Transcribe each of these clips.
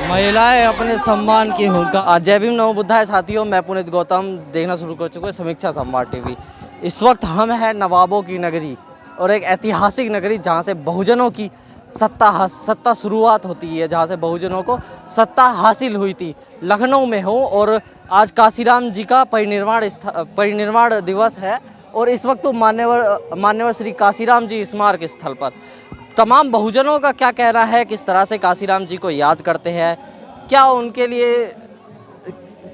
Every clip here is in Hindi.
महिलाएं अपने सम्मान की हुंकार। जय भीम नमो बुद्धाय साथियों, मैं पुनीत गौतम देखना शुरू कर चुके हैं समीक्षा संवाद टीवी। इस वक्त हम हैं नवाबों की नगरी और एक ऐतिहासिक नगरी जहां से बहुजनों की सत्ता शुरुआत होती है, जहां से बहुजनों को सत्ता हासिल हुई थी। लखनऊ में हूं और आज काशीराम जी का परिनिर्वाण दिवस है और इस वक्त तो मान्यवर श्री काशीराम जी स्मारक स्थल पर तमाम बहुजनों का क्या कहना है, किस तरह से काशीराम जी को याद करते हैं, क्या उनके लिए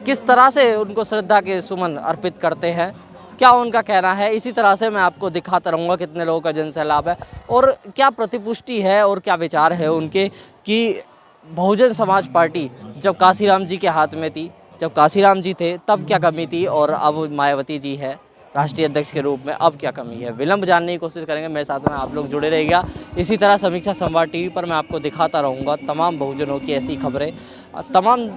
किस तरह से उनको श्रद्धा के सुमन अर्पित करते हैं, क्या उनका कहना है। इसी तरह से मैं आपको दिखाता रहूँगा कितने लोगों का जनसैलाब है और क्या प्रतिपुष्टि है और क्या विचार है उनके कि बहुजन समाज पार्टी जब काशीराम जी के हाथ में थी, जब काशीराम जी थे तब क्या कमी थी और अब मायावती जी है राष्ट्रीय अध्यक्ष के रूप में, अब क्या कमी है। विलंब जानने की कोशिश करेंगे, मेरे साथ में आप लोग जुड़े रहिएगा। इसी तरह समीक्षा संवाद टीवी पर मैं आपको दिखाता रहूँगा तमाम बहुजनों की ऐसी खबरें। तमाम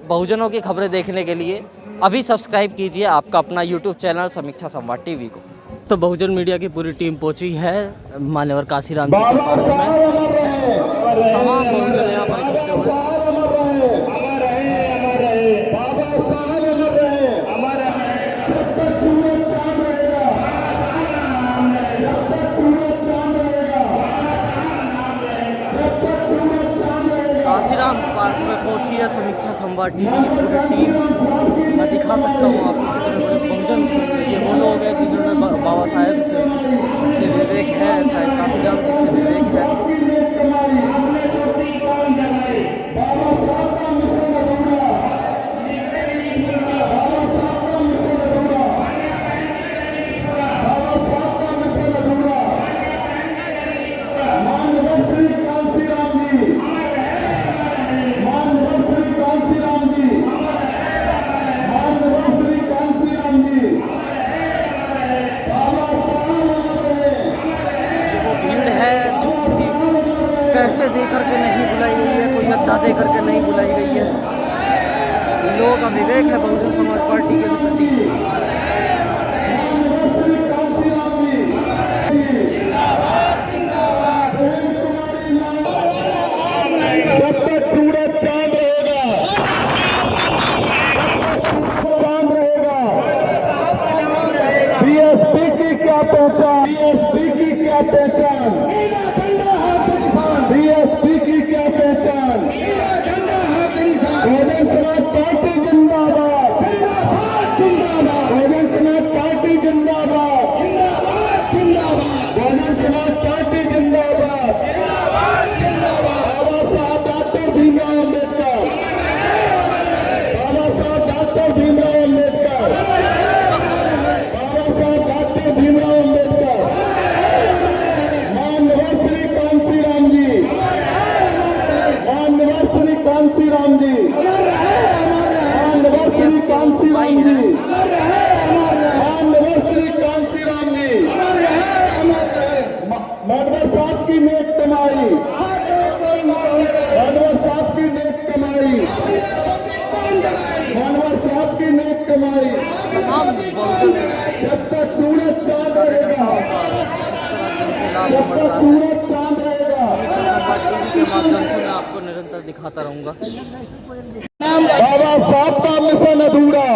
बहुजनों की खबरें देखने के लिए अभी सब्सक्राइब कीजिए आपका अपना यूट्यूब चैनल समीक्षा संवाद टीवी को। तो बहुजन मीडिया की पूरी टीम पहुंची है मान्यवर काशीराम जी के पार्क में। तमाम बहुजन यहाँ पर इकट्ठे हुए। काशीराम पार्क में पहुंची है समीक्षा संवाद टीवी की पूरी टीम। मैं दिखा सकता हूँ आपको कितने बड़े बहुजन, ये वो लोग हैं जिन्होंने बाबा साहेब से विवेक है, साहेब काशीराम जी से विवेक है। पैसे दे करके नहीं बुलाई गई है, कोई अद्दा दे करके नहीं बुलाई गई है। लोगों का विवेक है बहुजन समाज पार्टी के प्रति। जब तक सूरज चांद रहेगा, चांद रहेगा। बीएसपी की क्या पहचान, बीएसपी की क्या पहचान, बीएसपी की क्या पहचान। बहुजन समाज पार्टी जिंदाबाद, बहुजन समाज पार्टी जिंदाबाद, बहुजन समाज पार्टी जिंदाबाद। बाबा साहब डॉक्टर भीमराव अम्बेडकर, बाबा साहब डॉक्टर भीमराव अम्बेडकर, बाबा साहब डॉक्टर भीमराव अम्बेडकर। माननीय श्री कांशीराम जी, माननीय श्री कांशीराम जी, माननीय श्री कांशीराम जी, माननीय श्री कांशीराम जी। मानवर साहब की नेक कमाई, मानवर साहब की नेक कमाई, मानवर साहब की नेक कमाई। जब तक सूरज चांद रहेगा, जब तक सूरज चांद रहेगा, के माध्यम से मैं आपको निरंतर दिखाता रहूंगा। बाबा साहब का मिशन अधूरा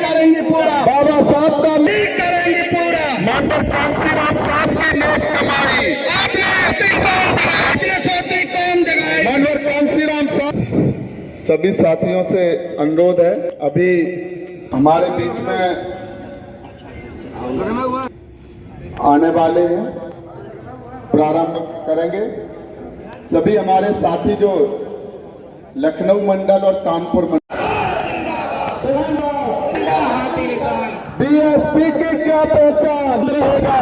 करेंगे पूरा, बाबा साहब का करेंगे पूरा। मानवर कांशीराम साहब की नेक कमाई, मानवर कांशीराम साहब। सभी साथियों से अनुरोध है, अभी हमारे बीच में आने वाले हैं, प्रारंभ करेंगे। सभी हमारे साथी जो लखनऊ मंडल और कानपुर मंडल। बीएसपी की क्या पहचान रहेगा,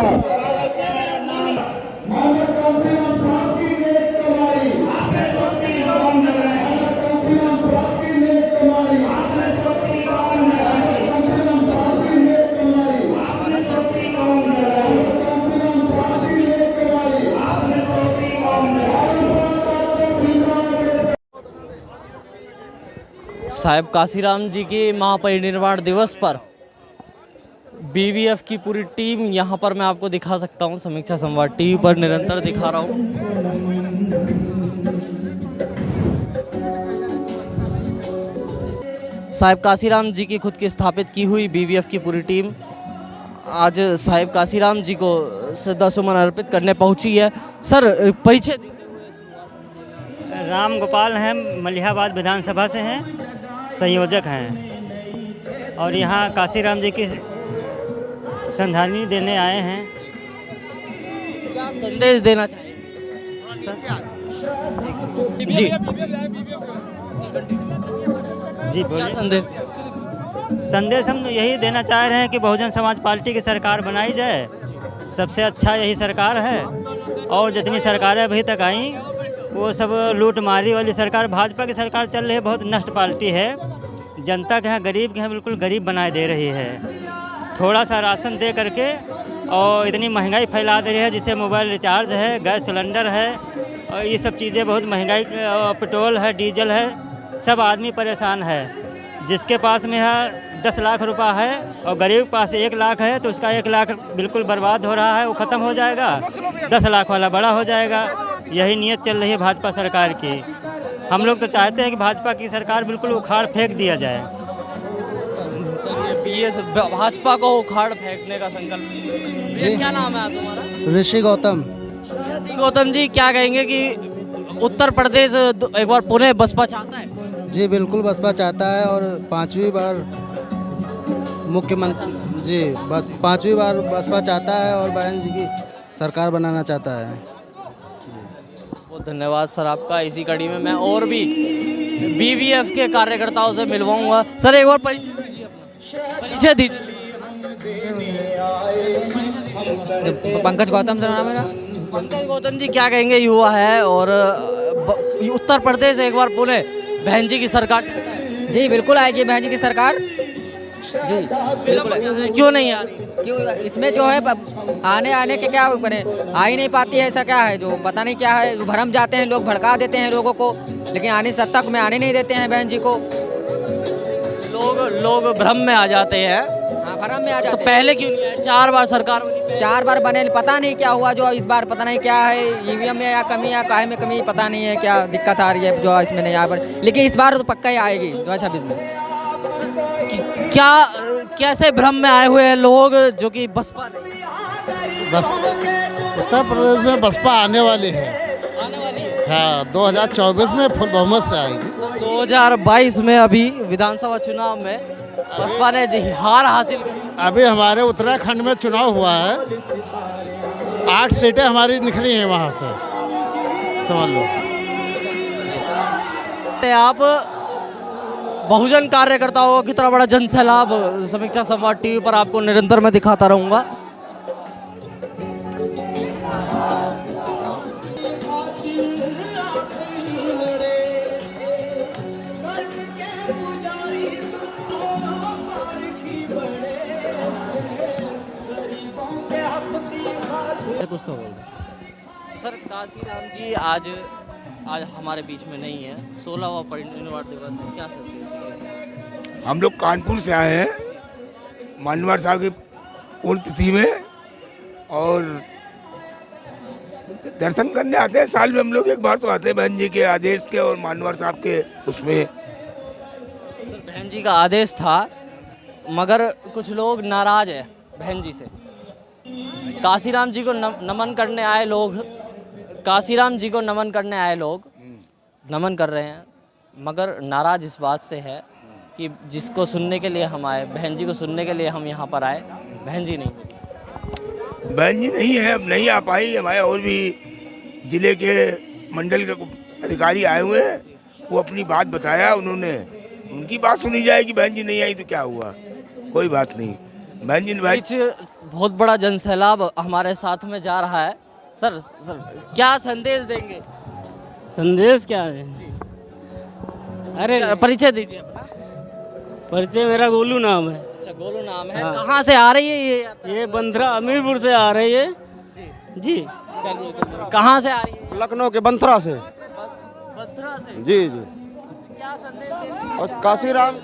साहिब काशीराम जी के महापरिनिर्वाण दिवस पर बीवीएफ की पूरी टीम यहाँ पर मैं आपको दिखा सकता हूँ। समीक्षा संवाद टीवी पर निरंतर दिखा रहा हूँ। साहिब काशीराम जी की खुद की स्थापित की हुई बीवीएफ की पूरी टीम आज साहिब काशीराम जी को श्रद्धासुमन अर्पित करने पहुंची है। सर, परिचय देते हुए। राम गोपाल हैं, मलिहाबाद विधानसभा से हैं, संयोजक हैं और यहाँ काशीराम जी की श्रद्धांजलि देने आए हैं। क्या संदेश देना चाहिए? जी जी क्या बोलिए। संदेश? संदेश हम यही देना चाह रहे हैं कि बहुजन समाज पार्टी की सरकार बनाई जाए। सबसे अच्छा यही सरकार है और जितनी सरकारें अभी तक आई वो सब लूट मारी वाली सरकार, भाजपा की सरकार चल रही है। बहुत नष्ट पार्टी है, जनता के यहाँ गरीब के यहाँ बिल्कुल गरीब बनाए दे रही है। थोड़ा सा राशन दे करके और इतनी महंगाई फैला दे रही है, जिससे मोबाइल रिचार्ज है, गैस सिलेंडर है और ये सब चीज़ें बहुत महंगाई, पेट्रोल है, डीजल है, सब आदमी परेशान है। जिसके पास में है 10 लाख रुपया है और गरीब के पास 1 लाख है तो उसका 1 लाख बिल्कुल बर्बाद हो रहा है, वो ख़त्म हो जाएगा, 10 लाख वाला बड़ा हो जाएगा। यही नीयत चल रही है भाजपा सरकार की। हम लोग तो चाहते हैं कि भाजपा की सरकार बिल्कुल उखाड़ फेंक दिया जाए। चलिए, भाजपा को उखाड़ फेंकने का संकल्प। ये क्या नाम है तुम्हारा? ऋषि गौतम। ऋषि गौतम जी, क्या कहेंगे कि उत्तर प्रदेश एक बार पुनः बसपा चाहता है? जी बिल्कुल बसपा चाहता है और 5वीं बार मुख्यमंत्री, जी बस 5वीं बार बसपा चाहता है और बहन जी की सरकार बनाना चाहता है। बहुत धन्यवाद सर आपका। इसी कड़ी में मैं और भी बीवीएफ के कार्यकर्ताओं से मिलवाऊंगा। सर, एक बार परिचय दीजिए अपना। परिचय दीजिए। पंकज गौतम सर नाम है मेरा। पंकज गौतम जी, क्या कहेंगे? युवा है और उत्तर प्रदेश एक बार पुनः बहन जी की सरकार चाहता है। जी बिल्कुल आएगी बहन जी की सरकार। जी बिल्कुल। क्यों नहीं आ रही? क्यों? इसमें जो है आने के क्या बने, आ ही नहीं पाती है। ऐसा क्या है जो पता नहीं क्या है, भरम जाते हैं लोग, भड़का देते हैं लोगों को, लेकिन आने सत्ता में आने नहीं देते हैं बहन जी को। लोग भ्रम में आ जाते हैं। हाँ, भरम में आ तो जाते हैं। पहले क्यों नहीं आए? 4 बार सरकार बनी। 4 बार बने, पता नहीं क्या हुआ जो इस बार पता नहीं क्या है, ईवीएम में या कमी या काहे में कमी, पता नहीं है क्या दिक्कत आ रही है जो इसमें नहीं आ पर, लेकिन इस बार तो पक्का ही आएगी 2026 में। क्या कैसे भ्रम में आए हुए हैं लोग जो कि बसपा नहीं? बस उत्तर प्रदेश में बसपा आने वाली है। आने वाली है। हाँ, 2024 में फुल बहुमत से आएगी। 2022 में अभी विधानसभा चुनाव में बसपा ने हार हासिल की। अभी हमारे उत्तराखंड में चुनाव हुआ है, 8 सीटें हमारी निकली हैं वहाँ से, समझ लो। आप बहुजन कार्यकर्ताओं को कितना बड़ा जन सैलाब समीक्षा संवाद टीवी पर आपको निरंतर मैं दिखाता रहूँगा। कुछ तो बोल सर। काशीराम जी आज हमारे बीच में नहीं है। 16वां परिनिर्वाण दिवस है, क्या सर? हम लोग कानपुर से आए हैं मानवर साहब की पुण्यतिथि में और दर्शन करने आते हैं। साल में हम लोग एक बार तो आते हैं बहन जी के आदेश के और मानवर साहब के उसमें। बहन जी का आदेश था मगर कुछ लोग नाराज है बहन जी से। काशीराम जी को नमन करने आए लोग, काशीराम जी को नमन करने आए लोग नमन कर रहे हैं, मगर नाराज इस बात से है कि जिसको सुनने के लिए हम आए, बहन जी को सुनने के लिए हम यहाँ पर आए, बहन जी नहीं मिली। बहन जी नहीं है, अब नहीं आ पाई। हमारे और भी जिले के मंडल के अधिकारी आए हुए हैं, वो अपनी बात बताया उन्होंने, उनकी बात सुनी जाएगी। बहन जी नहीं आई तो क्या हुआ, कोई बात नहीं। बहन जी बहुत बड़ा जनसैलाब हमारे साथ में जा रहा है। सर क्या संदेश देंगे? संदेश क्या है? अरे परिचय दीजिए अपना। परिचय मेरा गोलू नाम है। अच्छा, गोलू नाम है। कहाँ से आ रही है ये यात्रा? ये बंथरा अमीरपुर से आ रही है। जी चलिए, कहाँ से आ रही है? लखनऊ के बंथरा से। बंथरा से। जी जी। क्या क्या संदेश देंगे? और काशीराम,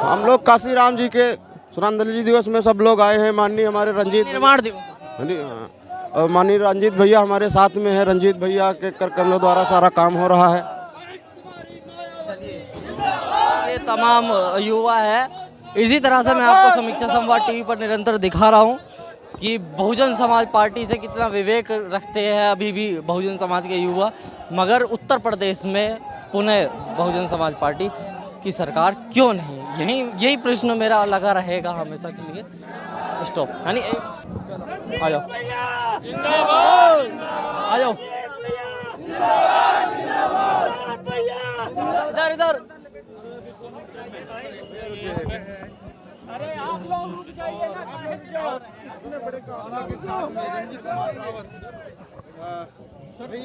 हम लोग काशीराम जी के श्रद्धांजलि दिवस में सब लोग आए हैं। माननीय हमारे रंजीत निर्माण दिवस। हाँ, और माननीय रंजीत भैया हमारे साथ में है। रंजीत भैया के कर कमलों द्वारा सारा काम हो रहा है। ये तमाम युवा है। इसी तरह से मैं आपको समीक्षा संवाद टीवी पर निरंतर दिखा रहा हूँ कि बहुजन समाज पार्टी से कितना विवेक रखते हैं अभी भी बहुजन समाज के युवा, मगर उत्तर प्रदेश में पुनः बहुजन समाज पार्टी की सरकार क्यों नहीं? यही प्रश्न मेरा लगा रहेगा हमेशा के लिए। स्टॉप, यानी आ जाओ आ जाओ इधर इधर।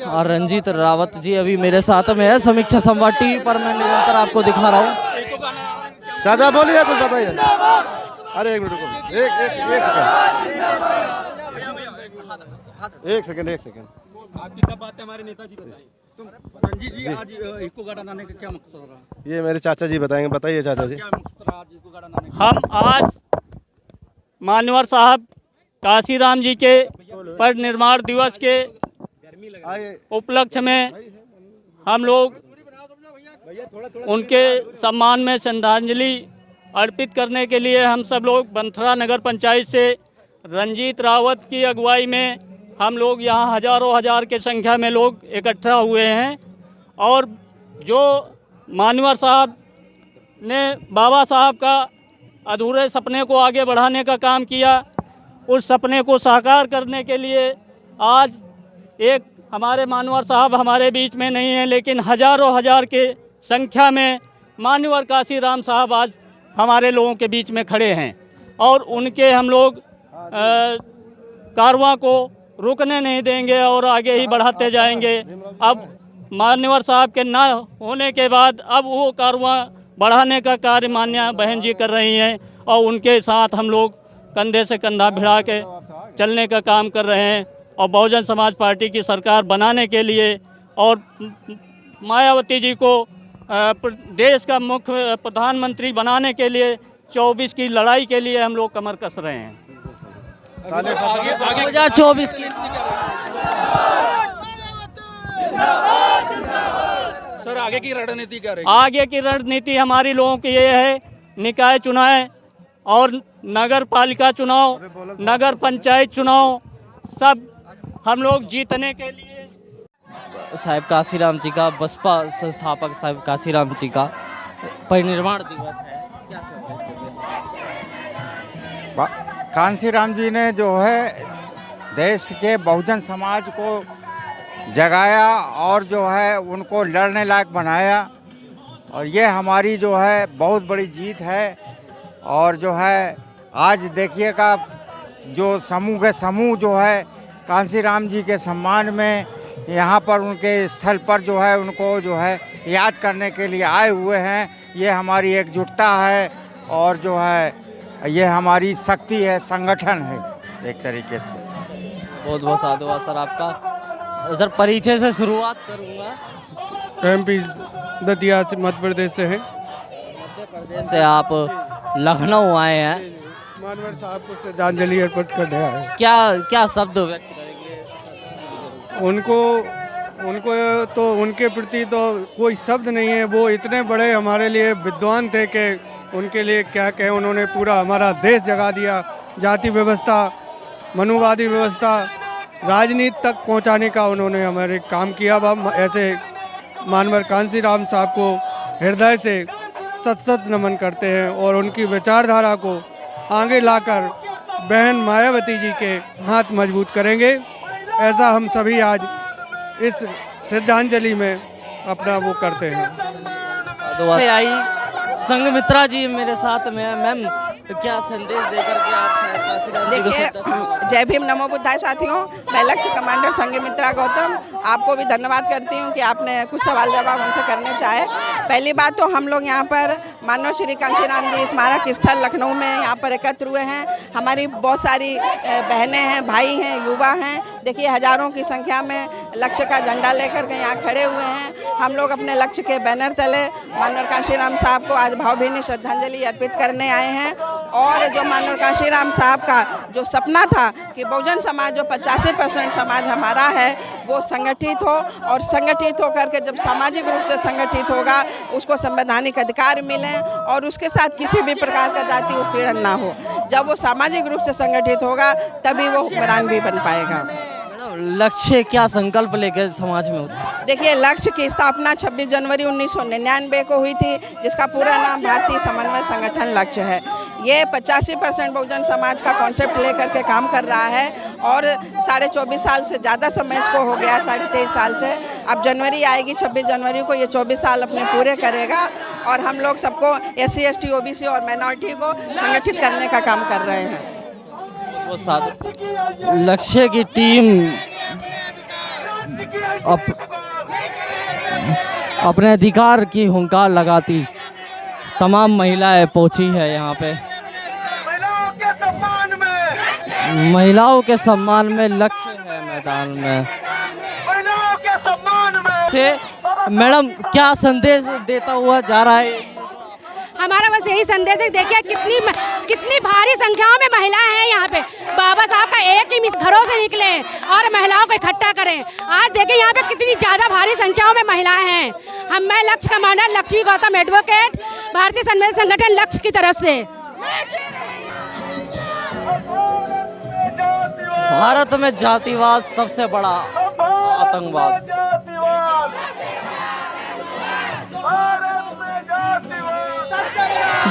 और रंजीत रावत जी अभी मेरे साथ में है। समीक्षा संवाद टीवी पर मैं निरंतर आपको दिखा रहा हूँ। चाचा बोलिए, कुछ बताइए। अरे एक मिनट रुको, एक सेकंड। आपकी सब बातें हमारे नेताजी बताइए। रंजीत जी, आज इको गार्डन आने का क्या मकसद रहा? ये मेरे चाचा जी बताएंगे। बताइए चाचा जी। क्या मकसद रहा आज इको गार्डन आने का? हम आज मान्यवर साहब काशीराम जी के परिनिर्वाण दिवस के उपलक्ष्य में हम लोग उनके सम्मान में श्रद्धांजलि अर्पित करने के लिए हम सब लोग बंथरा नगर पंचायत से रंजीत रावत की अगुवाई में हम लोग यहाँ हजारों हजार के संख्या में लोग इकट्ठा हुए हैं। और जो मान्यवर साहब ने बाबा साहब का अधूरे सपने को आगे बढ़ाने का काम किया, उस सपने को साकार करने के लिए आज एक हमारे मान्यवर साहब हमारे बीच में नहीं हैं, लेकिन हजारों हजार के संख्या में मान्यवर काशीराम साहब आज हमारे लोगों के बीच में खड़े हैं। और उनके हम लोग कारवां को रुकने नहीं देंगे और आगे ही बढ़ाते जाएंगे। अब मान्यवर साहब के ना होने के बाद अब वो कारवां बढ़ाने का कार्य मान्य बहन जी कर रही हैं और उनके साथ हम लोग कंधे से कंधा भिड़ा के चलने का काम कर रहे हैं। और बहुजन समाज पार्टी की सरकार बनाने के लिए और मायावती जी को देश का मुख्य प्रधानमंत्री बनाने के लिए 24 की लड़ाई के लिए हम लोग कमर कस रहे हैं। 2024 की सर आगे की रणनीति क्या रहेगी? आगे की रणनीति हमारी लोगों की ये है, निकाय चुनाव और नगर पालिका चुनाव, नगर पंचायत चुनाव सब हम लोग जीतने के लिए। साहिब काशीराम जी का, बसपा संस्थापक साहिब काशीराम जी का परिनिर्वाण दिवस है, क्या कांसीराम जी ने जो है देश के बहुजन समाज को जगाया और जो है उनको लड़ने लायक बनाया। और ये हमारी जो है बहुत बड़ी जीत है। और जो है आज देखिएगा जो समूह के समूह जो है कांसीराम जी के सम्मान में यहाँ पर उनके स्थल पर जो है उनको जो है याद करने के लिए आए हुए हैं। ये हमारी एकजुटता है और जो है ये हमारी शक्ति है, संगठन है एक तरीके से। बहुत बहुत साधुवाद सर आपका। सर परिचय से शुरुआत करूँगा। MP दतिया मध्य प्रदेश से है। मध्य प्रदेश से आप लखनऊ आए हैं। मानवर साहब को श्रद्धांजलि अर्पित करने आए। क्या शब्द व्यक्त करेंगे उनको तो उनके प्रति तो कोई शब्द नहीं है। वो इतने बड़े हमारे लिए विद्वान थे कि उनके लिए क्या कहें। उन्होंने पूरा हमारा देश जगा दिया। जाति व्यवस्था, मनुवादी व्यवस्था, राजनीति तक पहुंचाने का उन्होंने हमारे काम किया। अब ऐसे मानवर कांसीराम साहब को हृदय से सत सत नमन करते हैं और उनकी विचारधारा को आगे लाकर बहन मायावती जी के हाथ मजबूत करेंगे। ऐसा हम सभी आज इस श्रद्धांजलि में अपना वो करते हैं। से आई संघमित्रा जी मेरे साथ में है। मैम क्या संदेश देकर के आप साहिब काशीराम जी को देखिए, जय भीम नमो बुद्धाय साथियों। मैं लक्ष्य कमांडर संघमित्रा गौतम आपको भी धन्यवाद करती हूँ कि आपने कुछ सवाल जवाब हमसे करने चाहे। पहली बात तो हम लोग यहाँ पर मानव श्री कांशीराम जी स्मारक स्थल लखनऊ में यहाँ पर एकत्र हुए हैं। हमारी बहुत सारी बहनें हैं, भाई हैं, युवा हैं। देखिए हजारों की संख्या में लक्ष्य का झंडा लेकर के यहाँ खड़े हुए हैं। हम लोग अपने लक्ष्य के बैनर तले मानव कांशीराम साहब को आज भावभीनी श्रद्धांजलि अर्पित करने आए हैं। और जो मानव कांशीराम साहब का जो सपना था कि बहुजन समाज जो 85% समाज हमारा है वो संगठित हो, और संगठित होकर के जब सामाजिक रूप से संगठित होगा उसको संवैधानिक अधिकार मिलें और उसके साथ किसी भी प्रकार का जाति उत्पीड़न ना हो। जब वो सामाजिक रूप से संगठित होगा तभी वो हुक्मरान भी बन पाएगा। लक्ष्य क्या संकल्प लेकर समाज में होता है? देखिए लक्ष्य की स्थापना 26 जनवरी 1999 को हुई थी, जिसका पूरा नाम भारतीय समन्वय संगठन लक्ष्य है। ये 85% बहुजन समाज का कॉन्सेप्ट लेकर के काम कर रहा है और 24.5 साल से ज़्यादा समय इसको हो गया, 23.5 साल से। अब जनवरी आएगी 26 जनवरी को, ये 24 साल अपने पूरे करेगा और हम लोग सबको SC ST OBC और माइनॉरिटी को संगठित करने का काम कर रहे हैं। वो लक्ष्य की टीम अपने अधिकार की हुंकार लगाती तमाम महिलाएं पहुंची है यहाँ पे। महिलाओं के सम्मान में लक्ष्य है मैदान में। मैडम क्या संदेश देता हुआ जा रहा है? हमारा बस यही संदेश है। देखिए कितनी भारी संख्याओं में महिलाएं हैं यहाँ पे। बाबा साहब का एक ही घरों से निकले और महिलाओं को इकट्ठा करें। आज देखिए यहाँ पे कितनी ज़्यादा भारी संख्याओं में महिलाएं हैं। मैं लक्ष्य कमांडर लक्ष्मी गौतम एडवोकेट भारतीय समन्वय संगठन लक्ष्य की तरफ से। भारत में जातिवाद सबसे बड़ा आतंकवाद।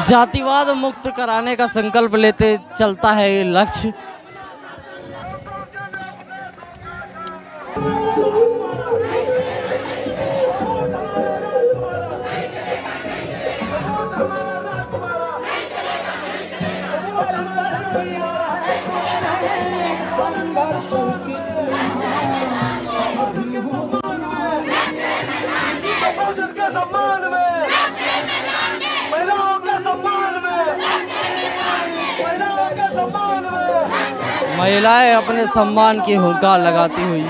जातिवाद मुक्त कराने का संकल्प लेते चलता है ये लक्ष्य। महिलाएं अपने सम्मान की हुंकार लगाती हुई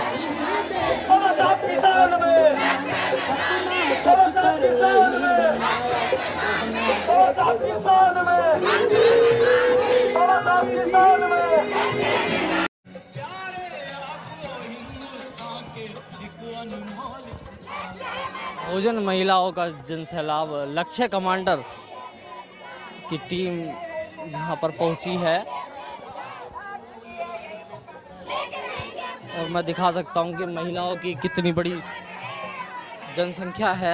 बहुजन महिलाओं का जनसैलाब लक्ष्य कमांडर की टीम यहाँ पर पहुंची है और मैं दिखा सकता हूँ कि महिलाओं की कितनी बड़ी जनसंख्या है।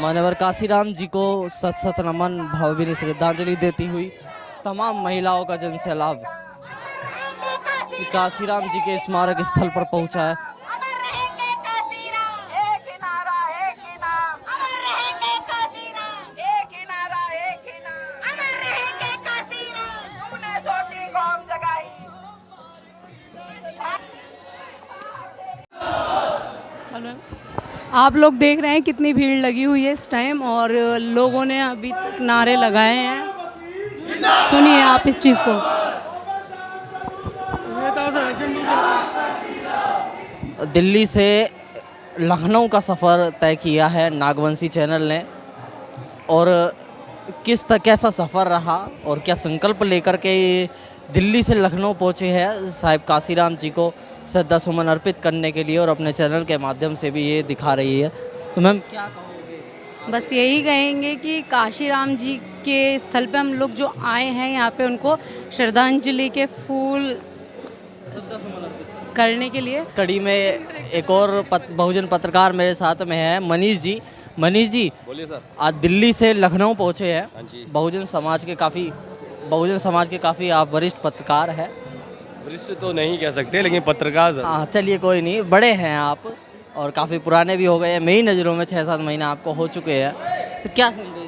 मान्यवर काशीराम जी को सत सत नमन भावभीनी श्रद्धांजलि देती हुई तमाम महिलाओं का जनसैलाब काशीराम जी के स्मारक स्थल पर पहुंचा है। आप लोग देख रहे हैं कितनी भीड़ लगी हुई है इस टाइम और लोगों ने अभी तक नारे लगाए हैं। सुनिए आप इस चीज़ को। दिल्ली से लखनऊ का सफ़र तय किया है नागवंशी चैनल ने और कैसा सफ़र रहा और क्या संकल्प लेकर के दिल्ली से लखनऊ पहुँचे हैं साहिब काशीराम जी को श्रद्धा सुमन अर्पित करने के लिए और अपने चैनल के माध्यम से भी ये दिखा रही है। तो मैम क्या कहोगे? बस यही कहेंगे कि काशीराम जी के स्थल पे हम लोग जो आए हैं यहाँ पे उनको श्रद्धांजलि के फूल करने के लिए। कड़ी में एक और बहुजन पत्रकार मेरे साथ में है मनीष जी। मनीष जी बोलिए सर। आज दिल्ली से लखनऊ पहुँचे हैं। हाँ जी। बहुजन समाज के काफ़ी आप वरिष्ठ पत्रकार हैं। वरिष्ठ तो नहीं कह सकते लेकिन पत्रकार। हाँ चलिए कोई नहीं, बड़े हैं आप और काफ़ी पुराने भी हो गए हैं। मेरी नज़रों में 6-7 महीने आपको हो चुके हैं, तो क्या संदेश देंगे?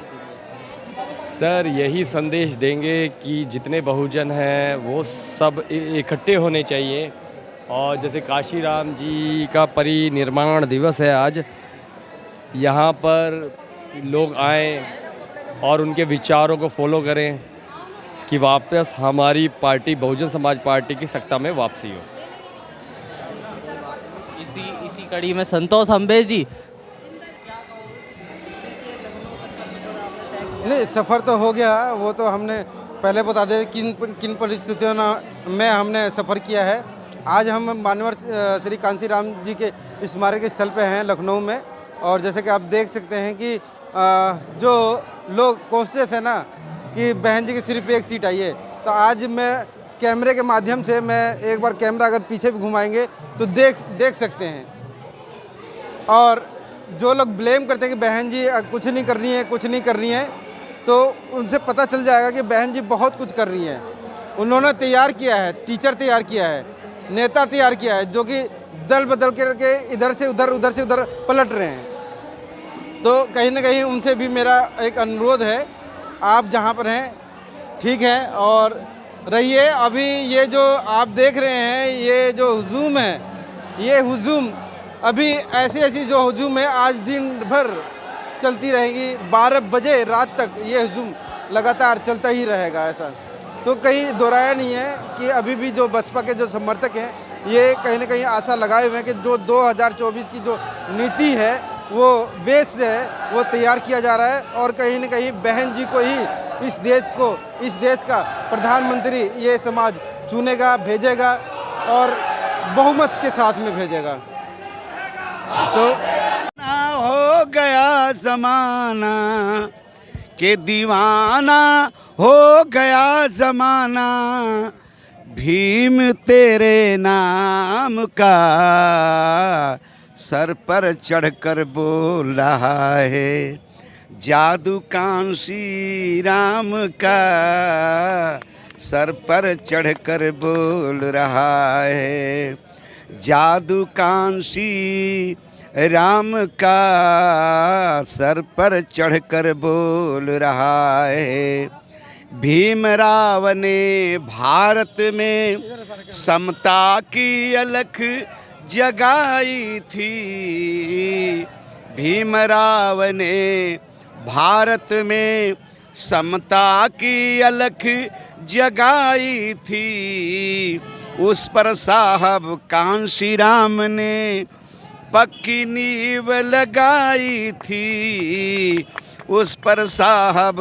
सर यही संदेश देंगे कि जितने बहुजन हैं वो सब इकट्ठे होने चाहिए और जैसे काशीराम जी का परिनिर्माण दिवस है आज, यहाँ पर लोग आएँ और उनके विचारों को फॉलो करें कि वापस हमारी पार्टी बहुजन समाज पार्टी की सत्ता में वापसी हो। इसी कड़ी में संतोष अम्बेज जी, नहीं सफ़र तो हो गया, वो तो हमने पहले बता दें किन किन परिस्थितियों में हमने सफ़र किया है। आज हम मान्यवर श्री कांशीराम जी के स्मारक स्थल पे हैं लखनऊ में, और जैसे कि आप देख सकते हैं कि जो लोग कोसते थे ना कि बहन जी की सिर पे एक सीट आई है, तो आज मैं कैमरे के माध्यम से, मैं एक बार कैमरा अगर पीछे भी घुमाएंगे तो देख सकते हैं। और जो लोग ब्लेम करते हैं कि बहन जी कुछ नहीं कर रही है, तो उनसे पता चल जाएगा कि बहन जी बहुत कुछ कर रही हैं। उन्होंने तैयार किया है, टीचर तैयार किया है, नेता तैयार किया है, जो कि दल बदल करके इधर से उधर पलट रहे हैं। तो कहीं ना कहीं उनसे भी मेरा एक अनुरोध है, आप जहाँ पर हैं ठीक है और रहिए। अभी ये जो आप देख रहे हैं, ये जो हुजूम है, ये हुजूम अभी ऐसी जो हुजूम है आज दिन भर चलती रहेगी। 12 बजे रात तक ये हुजूम लगातार चलता ही रहेगा। ऐसा तो कहीं दोहराया नहीं है कि अभी भी जो बसपा के जो समर्थक हैं, ये कहीं ना कहीं आशा लगाए हुए हैं कि जो 2024 की जो नीति है वो बेस से है, वो तैयार किया जा रहा है, और कहीं ना कहीं बहन जी को ही इस देश का प्रधानमंत्री ये समाज चुनेगा, भेजेगा और बहुमत के साथ में भेजेगा। तो हो गया ज़माना के दीवाना, हो गया ज़माना भीम तेरे नाम का, सर पर चढ़कर बोल रहा है जादू कांशी राम का, सर पर चढ़कर बोल रहा है जादू कांशी राम का, सर पर चढ़कर बोल रहा है। भीमराव ने भारत में समता की अलख जगाई थी। भीमराव ने भारत में समता की अलख जगाई थी। उस पर साहब कांशीराम ने पक्की नींव लगाई थी। उस पर साहब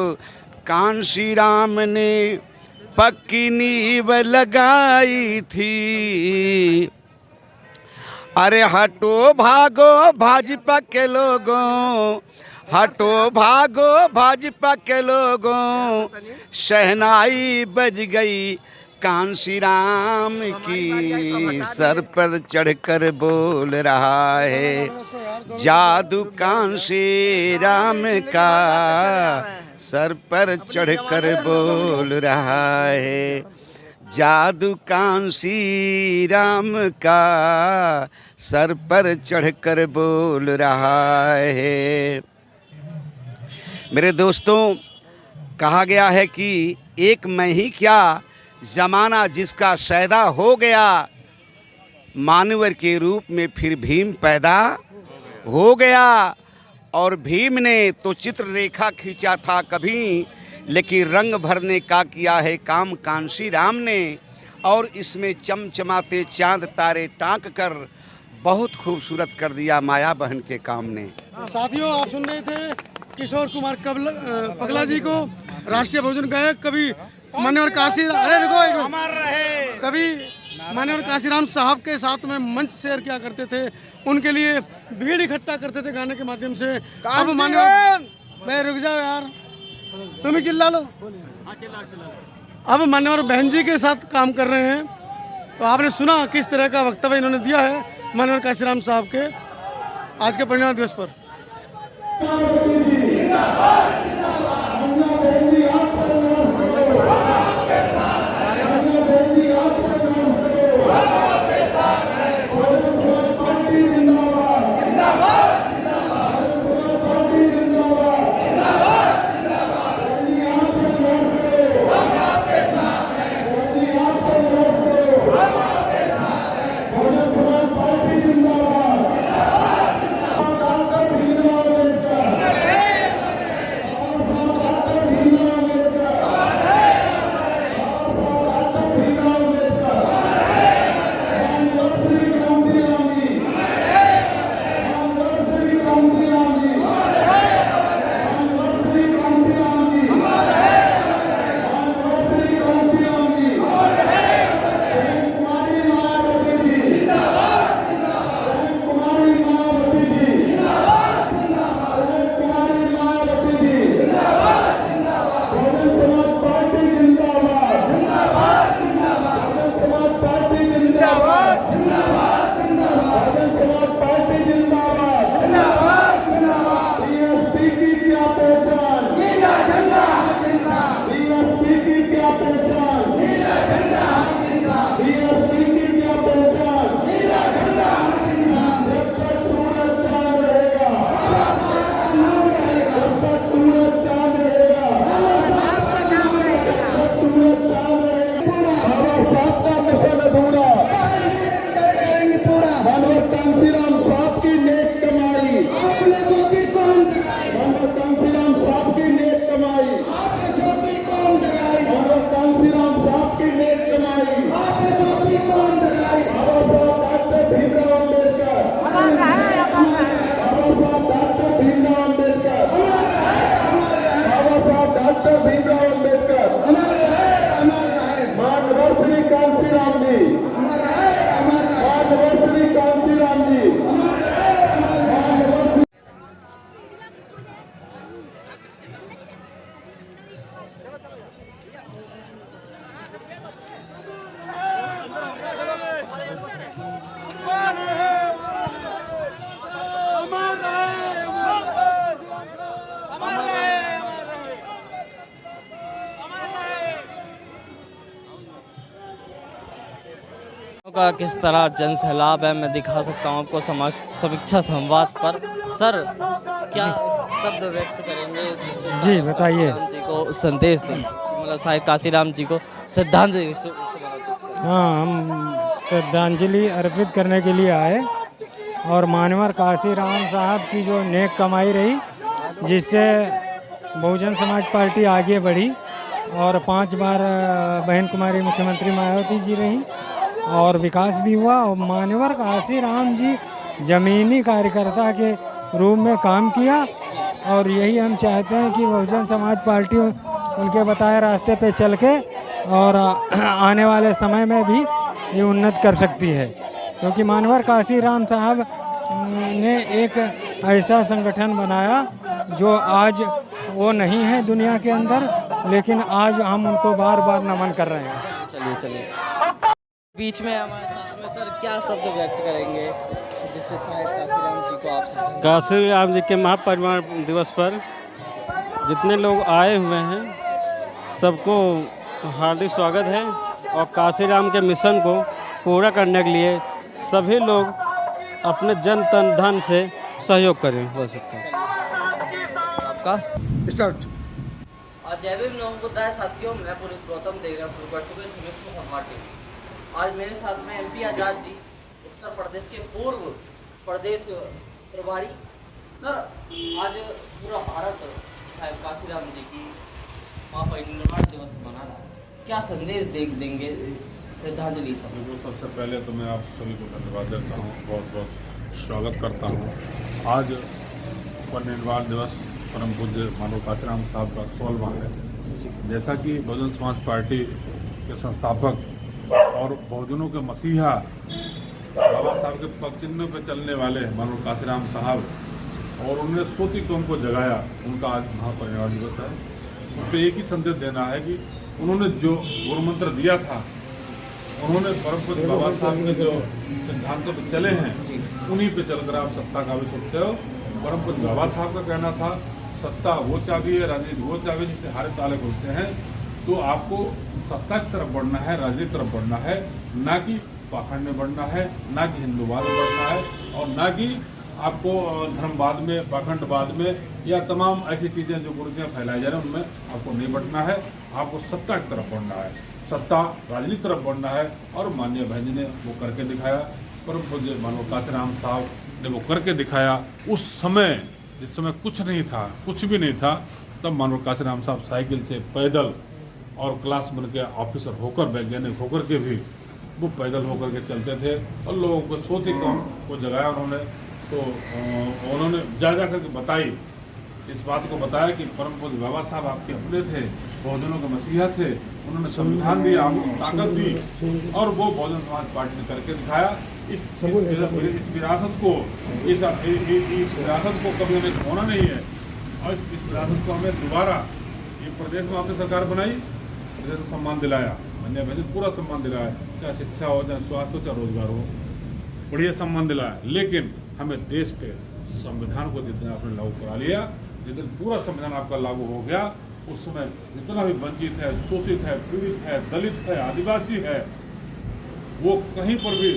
कांशीराम ने पक्की नींव लगाई थी। अरे हटो भागो भाजपा के लोगों, हटो भागो भाजपा के लोगों, शहनाई बज गई कांशीराम की, सर पर चढ़कर बोल रहा है जादू कांशीराम का, सर पर चढ़कर बोल रहा है जादू कांशीराम का, सर पर चढ़कर बोल रहा है। मेरे दोस्तों, कहा गया है कि एक मैं ही क्या ज़माना जिसका शैदा हो गया, मानवर के रूप में फिर भीम पैदा हो गया। और भीम ने तो चित्र रेखा खींचा था कभी, लेकिन रंग भरने का किया है काम कांशीराम ने, और इसमें चमचमाते चांद तारे टांक कर बहुत खूबसूरत कर दिया माया बहन के काम ने। साथियों, आप सुन रहे थे किशोर कुमार पगला जी को, राष्ट्रीय भोजन गायक, कभी मान्यवर मान्यवर कांशीराम साहब के साथ में मंच शेयर किया करते थे, उनके लिए भीड़ इकट्ठा करते थे गाने के माध्यम से। अब मान्यवर, भाई रुक जाओ यार, तुम ही चिल्ला लो। अब मान्यवर बहन जी के साथ काम कर रहे हैं, तो आपने सुना किस तरह का वक्तव्य इन्होंने दिया है मान्यवर कांशीराम साहब के आज के परिनिर्वाण दिवस पर। का किस तरह जन सैलाब है मैं दिखा सकता हूँ आपको समीक्षा संवाद पर। सर क्या शब्द व्यक्त करेंगे जी बताइए। जी को संदेश दें, मतलब साहिब काशीराम जी को श्रद्धांजलि। हाँ, हम श्रद्धांजलि अर्पित करने के लिए आए और मानवर काशीराम साहब की जो नेक कमाई रही जिससे बहुजन समाज पार्टी आगे बढ़ी और 5 बार बहन कुमारी मुख्यमंत्री मायावती जी रही और विकास भी हुआ। और मानवर काशीराम जी ज़मीनी कार्यकर्ता के रूप में काम किया और यही हम चाहते हैं कि बहुजन समाज पार्टी उनके बताए रास्ते पे चल के और आने वाले समय में भी ये उन्नत कर सकती है, क्योंकि मानवर काशीराम साहब ने एक ऐसा संगठन बनाया जो आज वो नहीं है दुनिया के अंदर, लेकिन आज हम उनको बार बार नमन कर रहे हैं। चलिए बीच में हमारे साथ में सर क्या शब्द व्यक्त करेंगे जिससे साहिब काशीराम जी को आप काशीराम जी के महापरिनिर्वाण दिवस पर जितने लोग आए हुए हैं सबको हार्दिक स्वागत है और काशीराम के मिशन को पूरा करने के लिए सभी लोग अपने जन तन धन से सहयोग करें। बस आपका स्टार्ट। जय भीम नमो बुद्धाय साथियों, मैं पुनीत गौतम देखना शुरू कर चुके समीक्षा संवाद टीवी। आज मेरे साथ में MP आजाद जी, उत्तर प्रदेश के पूर्व प्रदेश प्रभारी। सर आज पूरा भारत साहिब काशीराम जी की महापरिनिर्वाण दिवस मना रहा है, क्या संदेश देंगे श्रद्धांजलि? सबसे पहले तो मैं आप सभी को धन्यवाद देता हूँ, बहुत बहुत स्वागत करता हूँ। आज परिनिर्वाण दिवस परम पूज्य मानव काशीराम साहब का 16वां है। जैसा कि बहुजन समाज पार्टी के संस्थापक और बहुजनों के मसीहा बाबा साहब के पग चिन्ह पर चलने वाले मानव काशीराम साहब और उन्होंने सोती कौम को जगाया, उनका आज महापरिनिर्वाण दिवस है। उस पर एक ही संदेश देना है कि उन्होंने जो गुरु मंत्र दिया था, उन्होंने परम पूज्य बाबा साहब के जो सिद्धांतों पर चले हैं उन्हीं पे चलकर आप सत्ता का भी सकते हो। परम पूज्य बाबा साहब का कहना था सत्ता वो चाबी है, राजनीति वो चाबी जिससे हारे ताले खुलते हैं। तो आपको सत्ता की तरफ बढ़ना है, राजनीति की तरफ बढ़ना है, ना कि पाखंड में बढ़ना है, ना कि हिंदूवाद में बढ़ना है और ना कि आपको धर्मवाद में, पाखंडवाद में या तमाम ऐसी चीज़ें जो कुर्सियाँ फैलाई जा रही हैं उनमें आपको नहीं बढ़ना है। आपको सत्ता की तरफ बढ़ना है, सत्ता राजनीति की तरफ बढ़ना है। और माननीय बहन जी ने वो करके दिखाया, परम पूज्य मानव काशीराम साहब ने वो करके दिखाया। उस समय जिस समय कुछ नहीं था, कुछ भी नहीं था, तब मानव काशीराम साहब साइकिल से पैदल और क्लास बन के ऑफिसर होकर, वैज्ञानिक होकर के भी वो पैदल होकर के चलते थे और लोगों को सोती कौम को जगाया उन्होंने। तो उन्होंने जा करके बताई, इस बात को बताया कि परम पूज्य बाबा साहब आपके अपने थे, बहुजनों के मसीहा थे, उन्होंने संविधान दिया, आपको ताकत दी और वो बहुजन समाज पार्टी ने करके दिखाया। इस विरासत को कभी हमें खोना नहीं है और इस विरासत को हमें दोबारा, ये प्रदेश में आपने सरकार बनाई, प्रदेश को सम्मान दिलाया, माननीय बहन पूरा सम्मान दिलाया, चाहे शिक्षा हो, चाहे स्वास्थ्य हो, चाहे रोजगार हो, बढ़िया सम्मान दिलाया। लेकिन हमें देश के संविधान को जितना आपने लागू करा लिया, जिस दिन पूरा संविधान आपका लागू हो गया, उस समय जितना भी वंचित है, शोषित है, पीड़ित है, दलित है, आदिवासी है, वो कहीं पर भी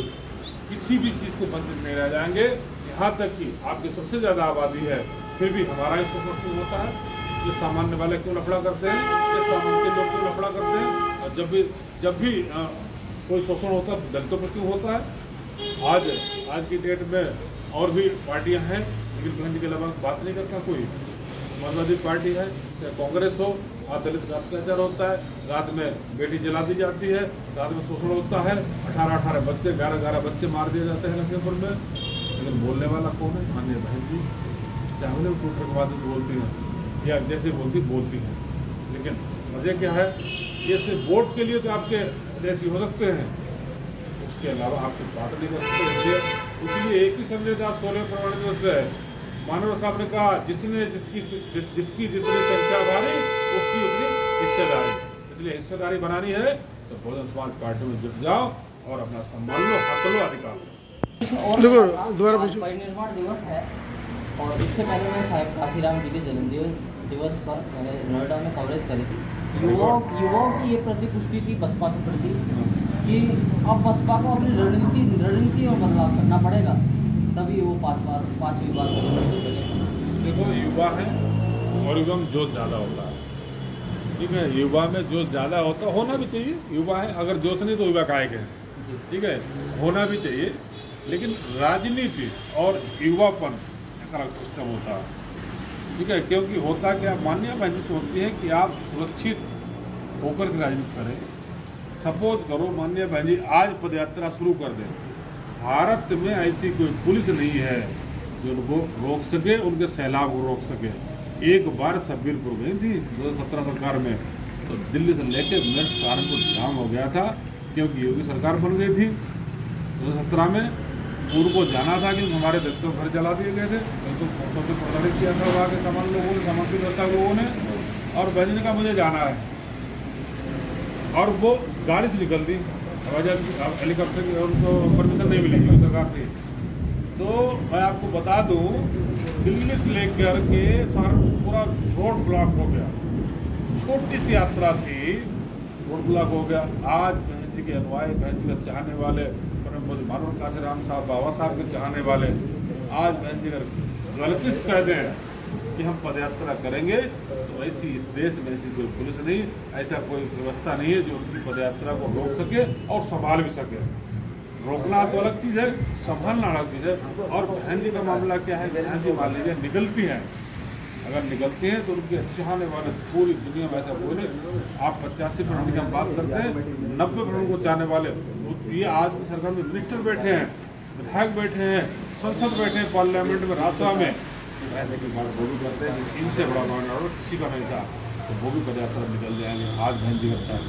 किसी भी चीज़ से वंचित नहीं रह जाएंगे। यहाँ तक कि आपकी सबसे ज़्यादा आबादी है, फिर भी हमारा ही शोषण क्यों होता है? ये सामान्य वाले क्यों लफड़ा करते हैं? ये सामान्य लोग क्यों लफड़ा करते हैं? और जब भी कोई शोषण होता है दलितों पर क्यों होता है? आज की डेट में और भी पार्टियां हैं, लेकिन बहन जी के अलावा बात नहीं करता कोई। समाजवादी पार्टी है, चाहे कांग्रेस हो, आज दलित का अत्याचार होता है, रात में बेटी जला दी जाती है, रात में शोषण होता है, 18 बच्चे, 11 बच्चे मार दिए जाते हैं लखीमपुर में। लेकिन बोलने वाला कौन है? माननीय बहन जी, चाहे वो टूटने के बाद बोलती हैं या जैसे बोलती हैं, लेकिन वजह क्या है? ये सिर्फ वोट के लिए तो आपके जैसी हो सकते हैं, उसके अलावा आपकी बात नहीं कर सकते। इसलिए एक ही संदेश आज 16वें परिनिर्वाण दिवस पे है। मानव साहब ने कहा जिसकी जितनी संख्या भारी उसकी उतनी हिस्सेदारी। इसलिए हिस्सेदारी बनानी है तो बहुजन समाज पार्टी में जुट जाओ और अपना सम्मान लो, हक लो, अधिकार लो। परिनिर्वाण दिवस है और इससे पहले मैं साहिब काशीराम जी के जन्मदिन दिवस पर मैंने नोएडा में कवरेज करी थी। युवाओं की ये प्रतिपुष्टि थी बसपा के प्रति कि अब बसपा को अपनी रणनीति में बदलाव करना पड़ेगा, तभी वो पांचवी बार देखो युवा है और युवा में जोश ज़्यादा होता है, ठीक है। युवा में जोश ज़्यादा होना भी चाहिए। युवा है, अगर जोश नहीं तो युवा काहे के, ठीक है, होना भी चाहिए। लेकिन राजनीति और युवापन एक अलग सिस्टम होता है, ठीक है। क्योंकि होता क्या, माननीय बहन जी सोचती है कि आप सुरक्षित होकर के राजनीति करें। सपोज करो माननीय बहन जी आज पदयात्रा शुरू कर दें, भारत में ऐसी कोई पुलिस नहीं है जो उनको रोक सके, उनके सैलाब को रोक सके। एक बार सब्बीरपुर गई थी 2017 सरकार में, तो दिल्ली से लेकर मेरठ सहारनपुर जाम हो गया था, क्योंकि योगी सरकार बन गई थी 2017 में। उनको जाना था कि हमारे दफ्तर घर जला दिए गए थे, उनको फोटो से प्रताड़ित किया था वहाँ के सामान लोगों ने, सामाजिक व्यवस्था लोगों ने, और बहन जी ने कहा मुझे जाना है, और वो गाड़ी से निकल दी, हेलीकॉप्टर की उनको परमिशन नहीं मिली योगी सरकार थी। तो मैं आपको बता दूं, दिल्ली से लेकर के सहारनपुर पूरा रोड ब्लॉक हो गया। छोटी सी यात्रा थी, रोड ब्लॉक हो गया। आज बहन जी के अनुयायी, बहन जी के चाहने वाले, मानव काशीराम साहब, बाबा साहब के चाहने वाले आज बहन जी अगर गलती से कह दें कि हम पदयात्रा करेंगे, तो ऐसी इस देश में ऐसी कोई पुलिस नहीं, ऐसा कोई व्यवस्था नहीं है जो उनकी पदयात्रा को रोक सके और संभाल भी सके। रोकना तो अलग चीज़ है, संभालना अलग चीज़ है। और बहन जी का मामला क्या है, बहन जी मान लीजिए निकलती हैं, अगर निकलती हैं तो उनके चाहने वाले पूरी दुनिया में ऐसा कोई नहीं। आप 85% की हम बात करते हैं, 90% को चाहने वाले, ये आज की सरकार में मिनिस्टर बैठे हैं, विधायक बैठे हैं, संसद बैठे हैं, पार्लियामेंट में, राज्यसभा में, बहन की बात वो भी करते हैं। इनसे बड़ा मामला किसी का नहीं था, तो वो भी पदयात्रा निकल जाएंगे। आज बहन जी करता है।